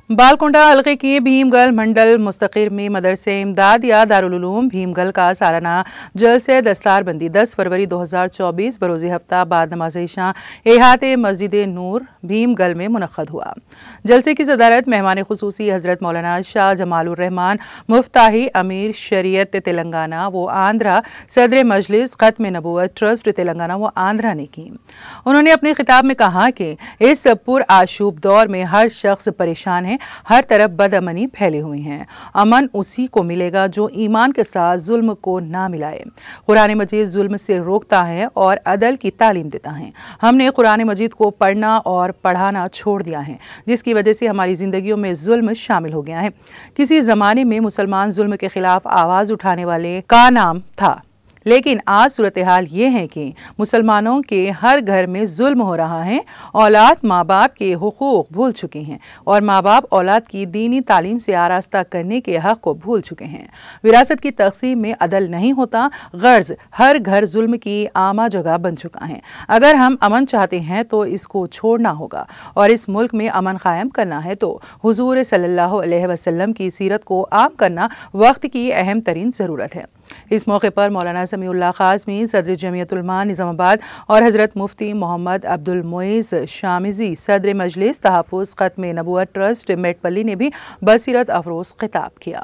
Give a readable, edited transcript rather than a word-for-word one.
बालकोंडा हल्के के भीमगल मंडल मुस्तकिर में मदरसे इमदाद या दारुल उलूम भीमगल का सालाना जलसे दस्तारबंदी 10 फरवरी 2024 बरोज़ हफ्ता बाद नमाज़ इशा एहाते मस्जिद नूर भीमगल में मुनक़्क़द हुआ। जलसे की सदारत मेहमान खुसूसी हज़रत मौलाना शाह जमालुर रहमान मुफ्ताही अमीर शरीयत तेलंगाना व आंध्रा सदर मजलिस ख़त्म नबूवत ट्रस्ट तेलंगाना व आंध्रा ने की। उन्होंने अपने खिताब में कहा कि इस पुरआशूब दौर में हर शख्स परेशान है, हर तरफ बदअमनी फैली हुई है। अमन उसी को मिलेगा जो ईमान के साथ जुल्म को ना मिलाए। कुरान मजीद जुल्म से रोकता है और अदल की तालीम देता है। हमने कुरान मजीद को पढ़ना और पढ़ाना छोड़ दिया है, जिसकी वजह से हमारी जिंदगियों में जुल्म शामिल हो गया है। किसी जमाने में मुसलमान जुल्म के खिलाफ आवाज उठाने वाले का नाम था, लेकिन आज सूरत हाल ये है कि मुसलमानों के हर घर में जुल्म हो रहा है। औलाद माँ बाप के हुकूक भूल चुके हैं और माँ बाप औलाद की दीनी तालीम से आरास्ता करने के हक को भूल चुके हैं। विरासत की तकसीम में अदल नहीं होता, गर्ज हर घर जुल्म की आमा जगह बन चुका है। अगर हम अमन चाहते हैं तो इसको छोड़ना होगा और इस मुल्क में अमन कायम करना है तो हुजूर सल्लल्लाहु अलैहि वसल्लम की सीरत को आम करना वक्त की अहम तरीन ज़रूरत है। इस मौके पर मौलाना समीउल्लाह काज़मी सदर जमीयत उलमा निज़ामाबाद और हज़रत मुफ्ती मोहम्मद अब्दुल मोइज़ शामिज़ी सदर मजलिस तहफ़्फ़ुज़ ख़त्म नबूवत ट्रस्ट मेटपल्ली ने भी बसीरत अफरोज़ खिताब किया।